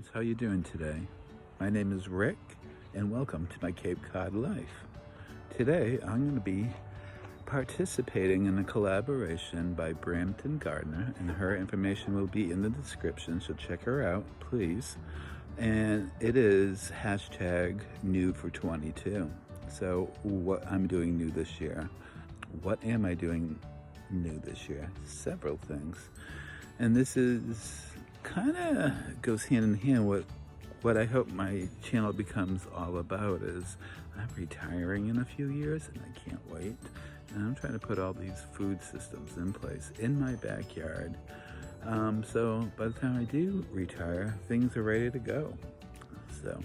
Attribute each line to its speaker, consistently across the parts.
Speaker 1: friends, how you doing today? My name is Rick and welcome to my Cape Cod life. Today I'm going to be participating in a collaboration by Brampton Gardener, and her information will be in the description, so check her out please. And it is hashtag new for 22. So what I'm doing new this year. What am I doing new this year? Several things. And this is kind of goes hand in hand with what I hope my channel becomes all about. Is I'm retiring in a few years and I can't wait. And I'm trying to put all these food systems in place in my backyard. So by the time I do retire, things are ready to go. So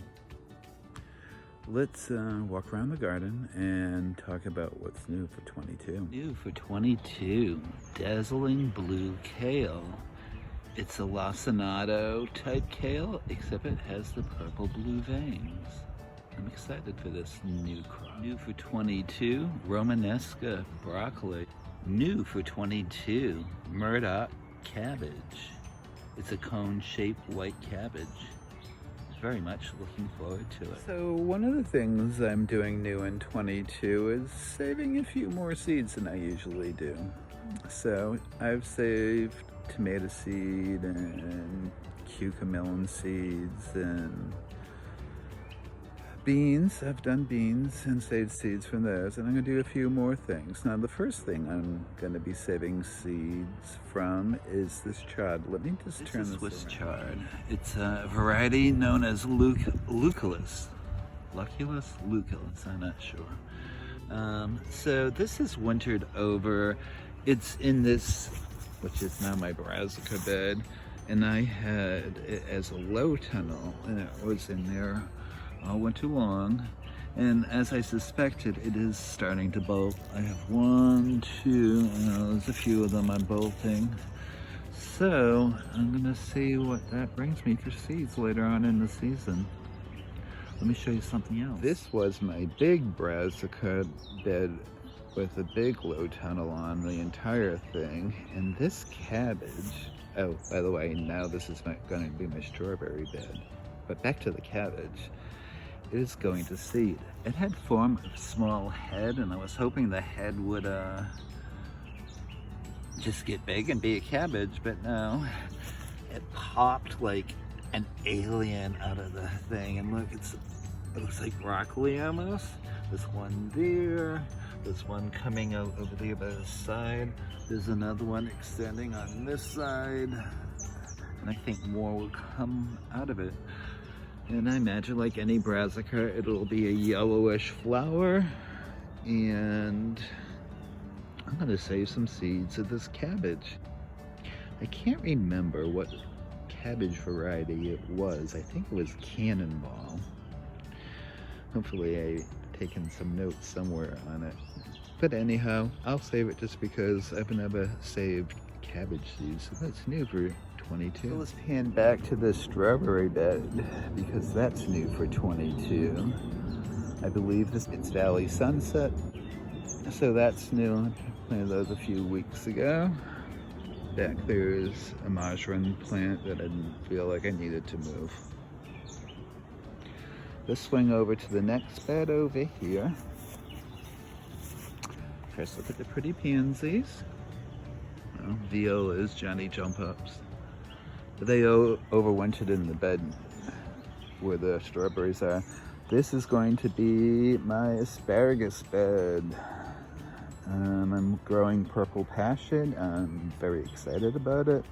Speaker 1: let's walk around the garden and talk about what's new for 22. New for 22, dazzling blue kale. It's a lacinato type kale, except it has the purple blue veins. I'm excited for this new crop. New for 22, Romanesca broccoli. New for 22, Murdoch cabbage. It's a cone-shaped white cabbage. Very much looking forward to it. So one of the things I'm doing new in 22 is saving a few more seeds than I usually do. So I've saved tomato seed and cucamelon seeds and beans. I've done beans and saved seeds from those, and I'm going to do a few more things. Now the first thing I'm going to be saving seeds from is this chard. Let me just turn this Swiss chard. It's a variety known as Lucullus. Lucullus? Lucullus, I'm not sure. So this is wintered over. It's in this, which is now my brassica bed, and I had it as a low tunnel, and it was in there all winter long, and as I suspected, it is starting to bolt. I have one, two, there's a few of them I'm bolting. So I'm gonna see what that brings me for seeds later on in the season. Let me show you something else. This was my big brassica bed with a big low tunnel on the entire thing, and this cabbage, oh, by the way, now this is going to be my strawberry bed. But back to the cabbage. It is going to seed. It had form of small head, and I was hoping the head would just get big and be a cabbage, but no, it popped like an alien out of the thing. And look, it looks like broccoli almost. There's one there, there's one coming out over there by the side, there's another one extending on this side, and I think more will come out of it. And I imagine, like any brassica, it'll be a yellowish flower. And I'm gonna save some seeds of this cabbage. I can't remember what cabbage variety it was. I think it was Cannonball. Hopefully I've taken some notes somewhere on it. But anyhow, I'll save it just because I've never saved cabbage seeds. So that's new for 22. So let's pan back to the strawberry bed because that's new for 22. I believe it's Valley Sunset. So that's new. I planted those a few weeks ago. Back there's a marjoram plant that I didn't feel like I needed to move. Let's swing over to the next bed over here. First look at the pretty pansies. Well, violas, Johnny jump ups. They overwintered in the bed where the strawberries are. This is going to be my asparagus bed. I'm growing purple passion. I'm very excited about it.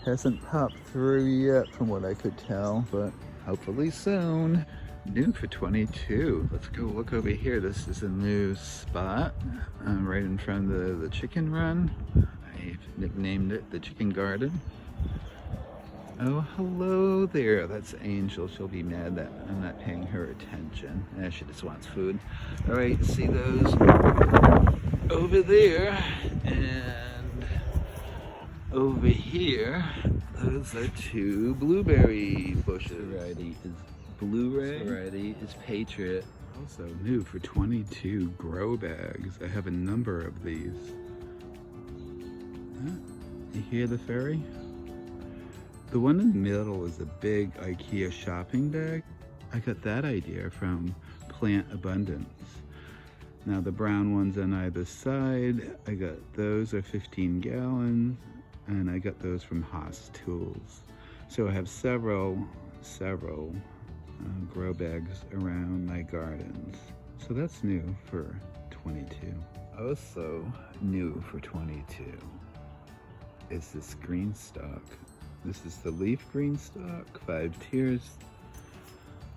Speaker 1: Hasn't popped through yet from what I could tell, but hopefully soon. New for 22. Let's go look over here. This is a new spot right in front of the chicken run. I've nicknamed it the Chicken Garden. Oh, hello there. That's Angel. She'll be mad that I'm not paying her attention. She just wants food. All right, see those over there and over here. Those are two blueberry bushes. Variety is Blu-ray. Variety is Patriot. Also new for 22, grow bags. I have a number of these. You hear the fairy? The one in the middle is a big IKEA shopping bag. I got that idea from Plant Abundance. Now the brown ones on either side, I got those are 15 gallons, and I got those from Haas Tools. So I have several grow bags around my gardens. So that's new for 22. Also new for 22 is this green stalk. This is the leaf green stalk, 5 tiers.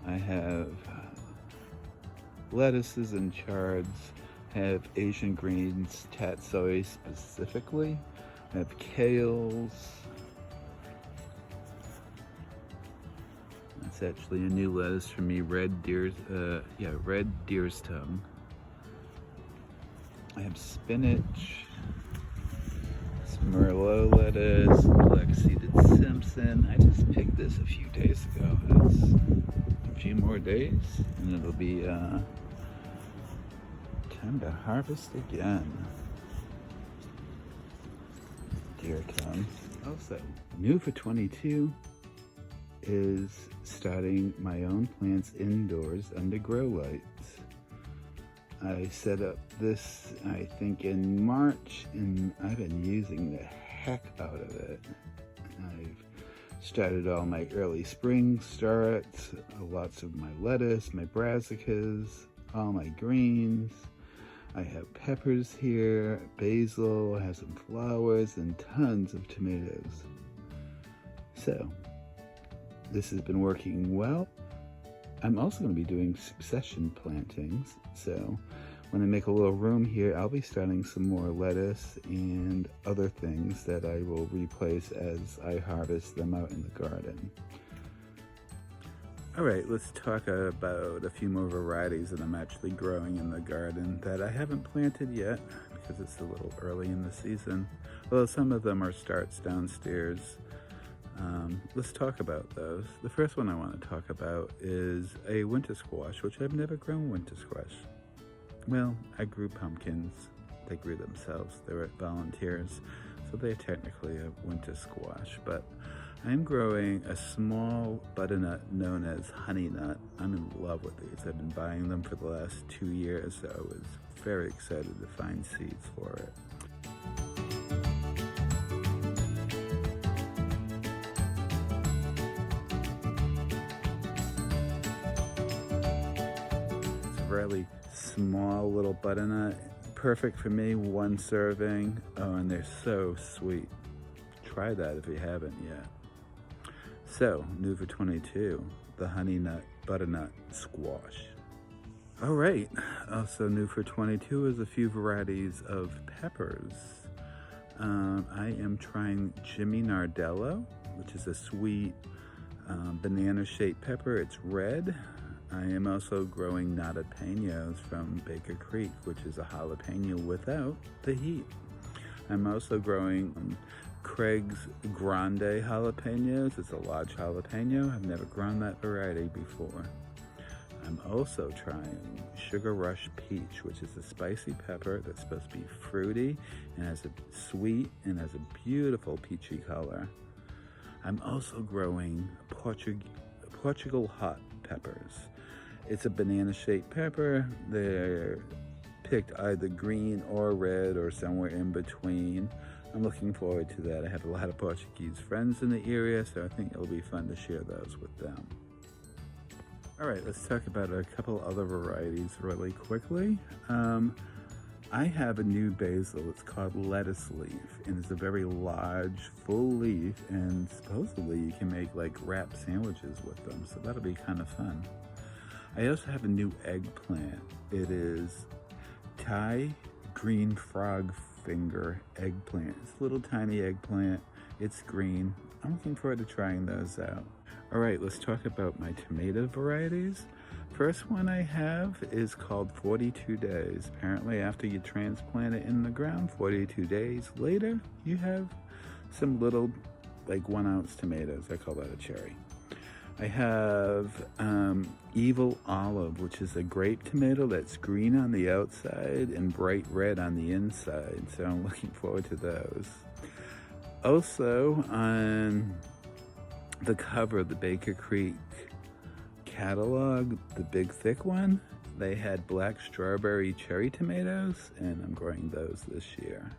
Speaker 1: I have lettuces and chards, have Asian greens, tatsoi specifically. I have kales. That's actually a new lettuce for me, red deer's tongue. I have spinach, some Merlot lettuce, black-seeded Simpson. I just picked this a few days ago. It's a few more days, and it'll be time to harvest again. Deer tongue. Also, new for 22 is starting my own plants indoors under grow lights. I set up this, I think, in March, and I've been using the heck out of it. I've started all my early spring starts, lots of my lettuce, my brassicas, all my greens. I have peppers here, basil, I have some flowers, and tons of tomatoes. So, this has been working well. I'm also going to be doing succession plantings, so when I make a little room here, I'll be starting some more lettuce and other things that I will replace as I harvest them out in the garden. All right, let's talk about a few more varieties that I'm actually growing in the garden that I haven't planted yet because it's a little early in the season. Although some of them are starts downstairs. Let's talk about those. The first one I want to talk about is a winter squash, which I've never grown winter squash. Well, I grew pumpkins. They grew themselves. They were volunteers, so they're technically a winter squash, but I'm growing a small butternut known as honey nut. I'm in love with these. I've been buying them for the last 2 years, so I was very excited to find seeds for it. It's a really small little butternut, perfect for me, 1 serving. Oh, and they're so sweet. Try that if you haven't yet. So, new for 22, the honey nut butternut squash. All right, also new for 22 is a few varieties of peppers. I am trying Jimmy Nardello, which is a sweet banana-shaped pepper. It's red. I am also growing jalapenos from Baker Creek, which is a jalapeno without the heat. I'm also growing Craig's Grande jalapenos. It's a large jalapeno. I've never grown that variety before. I'm also trying Sugar Rush Peach, which is a spicy pepper that's supposed to be fruity and has a sweet and has a beautiful peachy color. I'm also growing Portugal hot peppers. It's a banana-shaped pepper. They're picked either green or red or somewhere in between. I'm looking forward to that. I have a lot of Portuguese friends in the area, so I think it'll be fun to share those with them. All right, let's talk about a couple other varieties really quickly. I have a new basil. It's called lettuce leaf, and it's a very large, full leaf, and supposedly you can make like wrap sandwiches with them, so that'll be kind of fun. I also have a new eggplant. It is Thai green frog finger eggplant. It's a little tiny eggplant. It's green. I'm looking forward to trying those out. All right, let's talk about my tomato varieties. First one I have is called 42 days. Apparently after you transplant it in the ground, 42 days later, you have some little like 1 ounce tomatoes. I call that a cherry. I have Evil Olive, which is a grape tomato that's green on the outside and bright red on the inside. So I'm looking forward to those. Also on the cover of the Baker Creek catalog, the big thick one, they had black strawberry cherry tomatoes, and I'm growing those this year.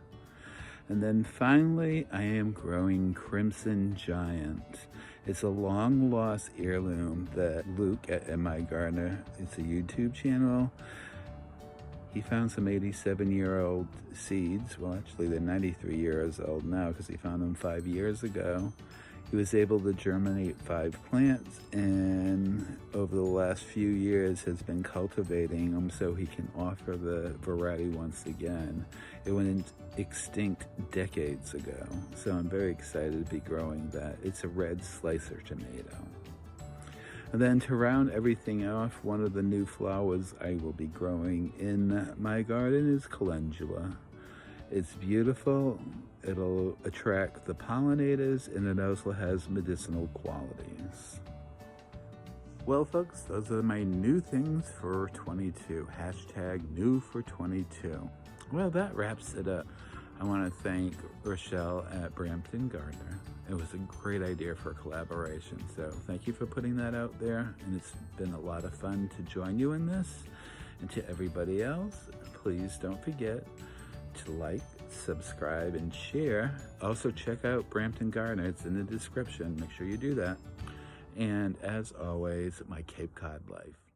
Speaker 1: And then finally, I am growing Crimson Giant. It's a long lost heirloom that Luke at My Gardener, it's a YouTube channel, he found some 87-year-old seeds. Well, actually they're 93 years old now because he found them 5 years ago. He was able to germinate 5 plants, and over the last few years has been cultivating them so he can offer the variety once again. It went extinct decades ago, so I'm very excited to be growing that. It's a red slicer tomato. And then to round everything off, one of the new flowers I will be growing in my garden is calendula. It's beautiful, it'll attract the pollinators, and it also has medicinal qualities. Well folks, those are my new things for 22. Hashtag new for 22. Well, that wraps it up. I want to thank Rochelle at Brampton Gardener. It was a great idea for a collaboration, so thank you for putting that out there, and it's been a lot of fun to join you in this. And to everybody else, please don't forget to like, subscribe, and share. Also check out Brampton Gardener. It's in the description. Make sure you do that. And as always, my Cape Cod life.